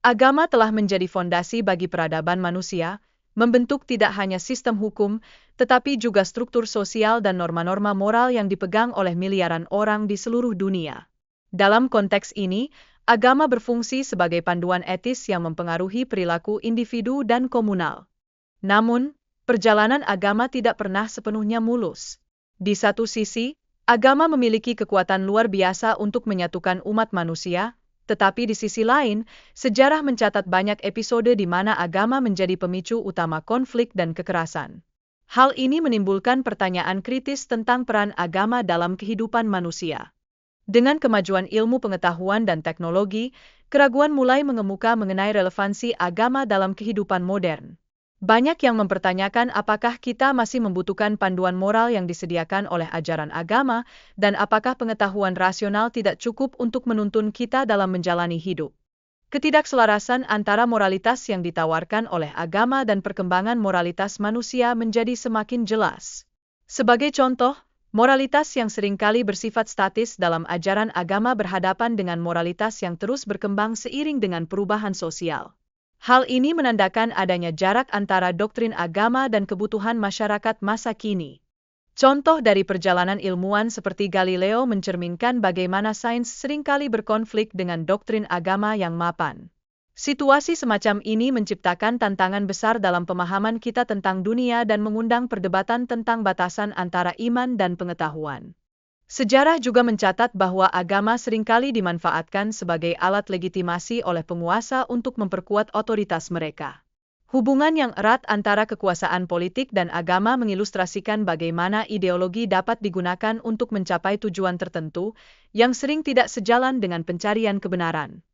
Agama telah menjadi fondasi bagi peradaban manusia, membentuk tidak hanya sistem hukum, tetapi juga struktur sosial dan norma-norma moral yang dipegang oleh miliaran orang di seluruh dunia. Dalam konteks ini, agama berfungsi sebagai panduan etis yang mempengaruhi perilaku individu dan komunal. Namun, perjalanan agama tidak pernah sepenuhnya mulus. Di satu sisi, agama memiliki kekuatan luar biasa untuk menyatukan umat manusia, tetapi di sisi lain, sejarah mencatat banyak episode di mana agama menjadi pemicu utama konflik dan kekerasan. Hal ini menimbulkan pertanyaan kritis tentang peran agama dalam kehidupan manusia. Dengan kemajuan ilmu pengetahuan dan teknologi, keraguan mulai mengemuka mengenai relevansi agama dalam kehidupan modern. Banyak yang mempertanyakan apakah kita masih membutuhkan panduan moral yang disediakan oleh ajaran agama, dan apakah pengetahuan rasional tidak cukup untuk menuntun kita dalam menjalani hidup. Ketidakselarasan antara moralitas yang ditawarkan oleh agama dan perkembangan moralitas manusia menjadi semakin jelas. Sebagai contoh, moralitas yang seringkali bersifat statis dalam ajaran agama berhadapan dengan moralitas yang terus berkembang seiring dengan perubahan sosial. Hal ini menandakan adanya jarak antara doktrin agama dan kebutuhan masyarakat masa kini. Contoh dari perjalanan ilmuwan seperti Galileo mencerminkan bagaimana sains seringkali berkonflik dengan doktrin agama yang mapan. Situasi semacam ini menciptakan tantangan besar dalam pemahaman kita tentang dunia dan mengundang perdebatan tentang batasan antara iman dan pengetahuan. Sejarah juga mencatat bahwa agama seringkali dimanfaatkan sebagai alat legitimasi oleh penguasa untuk memperkuat otoritas mereka. Hubungan yang erat antara kekuasaan politik dan agama mengilustrasikan bagaimana ideologi dapat digunakan untuk mencapai tujuan tertentu yang sering tidak sejalan dengan pencarian kebenaran.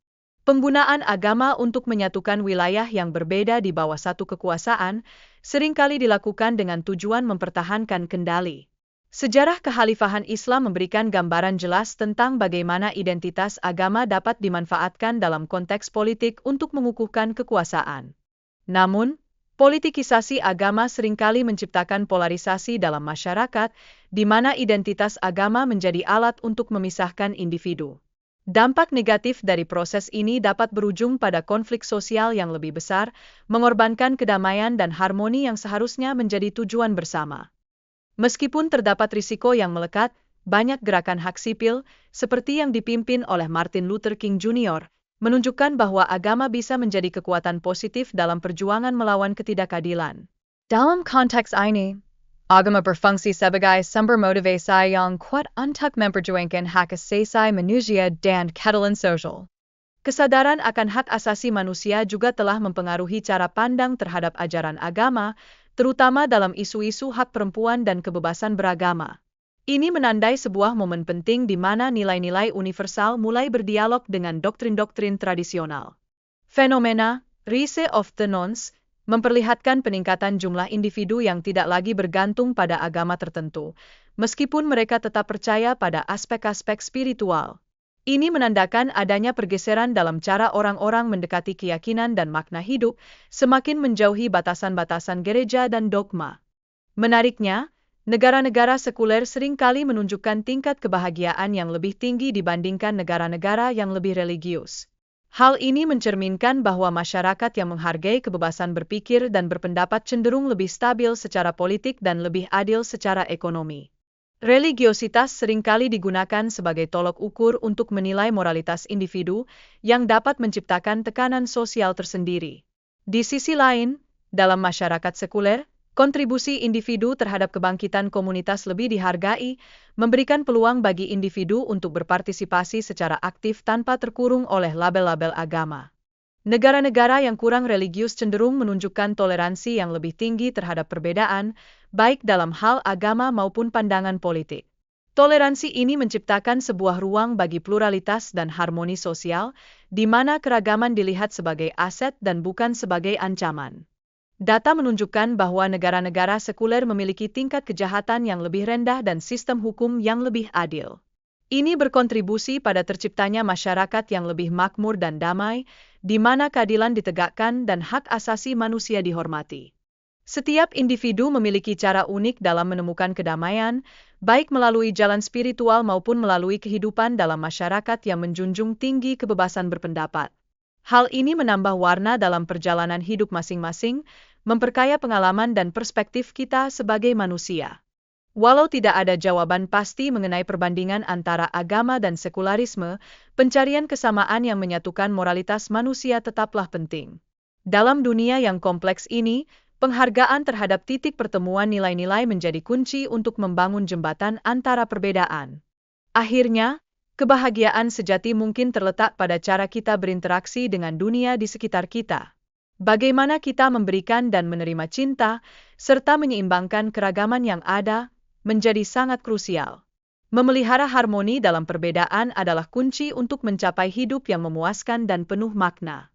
Penggunaan agama untuk menyatukan wilayah yang berbeda di bawah satu kekuasaan seringkali dilakukan dengan tujuan mempertahankan kendali. Sejarah kekhalifahan Islam memberikan gambaran jelas tentang bagaimana identitas agama dapat dimanfaatkan dalam konteks politik untuk mengukuhkan kekuasaan. Namun, politikisasi agama seringkali menciptakan polarisasi dalam masyarakat, di mana identitas agama menjadi alat untuk memisahkan individu. Dampak negatif dari proses ini dapat berujung pada konflik sosial yang lebih besar, mengorbankan kedamaian dan harmoni yang seharusnya menjadi tujuan bersama. Meskipun terdapat risiko yang melekat, banyak gerakan hak sipil, seperti yang dipimpin oleh Martin Luther King Jr., menunjukkan bahwa agama bisa menjadi kekuatan positif dalam perjuangan melawan ketidakadilan. Dalam konteks ini, agama berfungsi sebagai sumber motivasi yang kuat untuk memperjuangkan hak asasi manusia dan keadilan sosial. Kesadaran akan hak asasi manusia juga telah mempengaruhi cara pandang terhadap ajaran agama, terutama dalam isu-isu hak perempuan dan kebebasan beragama. Ini menandai sebuah momen penting di mana nilai-nilai universal mulai berdialog dengan doktrin-doktrin tradisional. Fenomena Rise of the Nones memperlihatkan peningkatan jumlah individu yang tidak lagi bergantung pada agama tertentu, meskipun mereka tetap percaya pada aspek-aspek spiritual. Ini menandakan adanya pergeseran dalam cara orang-orang mendekati keyakinan dan makna hidup, semakin menjauhi batasan-batasan gereja dan dogma. Menariknya, negara-negara sekuler seringkali menunjukkan tingkat kebahagiaan yang lebih tinggi dibandingkan negara-negara yang lebih religius. Hal ini mencerminkan bahwa masyarakat yang menghargai kebebasan berpikir dan berpendapat cenderung lebih stabil secara politik dan lebih adil secara ekonomi. Religiositas seringkali digunakan sebagai tolok ukur untuk menilai moralitas individu yang dapat menciptakan tekanan sosial tersendiri. Di sisi lain, dalam masyarakat sekuler, kontribusi individu terhadap kebangkitan komunitas lebih dihargai, memberikan peluang bagi individu untuk berpartisipasi secara aktif tanpa terkurung oleh label-label agama. Negara-negara yang kurang religius cenderung menunjukkan toleransi yang lebih tinggi terhadap perbedaan, baik dalam hal agama maupun pandangan politik. Toleransi ini menciptakan sebuah ruang bagi pluralitas dan harmoni sosial, di mana keragaman dilihat sebagai aset dan bukan sebagai ancaman. Data menunjukkan bahwa negara-negara sekuler memiliki tingkat kejahatan yang lebih rendah dan sistem hukum yang lebih adil. Ini berkontribusi pada terciptanya masyarakat yang lebih makmur dan damai, di mana keadilan ditegakkan dan hak asasi manusia dihormati. Setiap individu memiliki cara unik dalam menemukan kedamaian, baik melalui jalan spiritual maupun melalui kehidupan dalam masyarakat yang menjunjung tinggi kebebasan berpendapat. Hal ini menambah warna dalam perjalanan hidup masing-masing, memperkaya pengalaman dan perspektif kita sebagai manusia. Walau tidak ada jawaban pasti mengenai perbandingan antara agama dan sekularisme, pencarian kesamaan yang menyatukan moralitas manusia tetaplah penting. Dalam dunia yang kompleks ini, penghargaan terhadap titik pertemuan nilai-nilai menjadi kunci untuk membangun jembatan antara perbedaan. Akhirnya, kebahagiaan sejati mungkin terletak pada cara kita berinteraksi dengan dunia di sekitar kita. Bagaimana kita memberikan dan menerima cinta, serta menyeimbangkan keragaman yang ada, menjadi sangat krusial. Memelihara harmoni dalam perbedaan adalah kunci untuk mencapai hidup yang memuaskan dan penuh makna.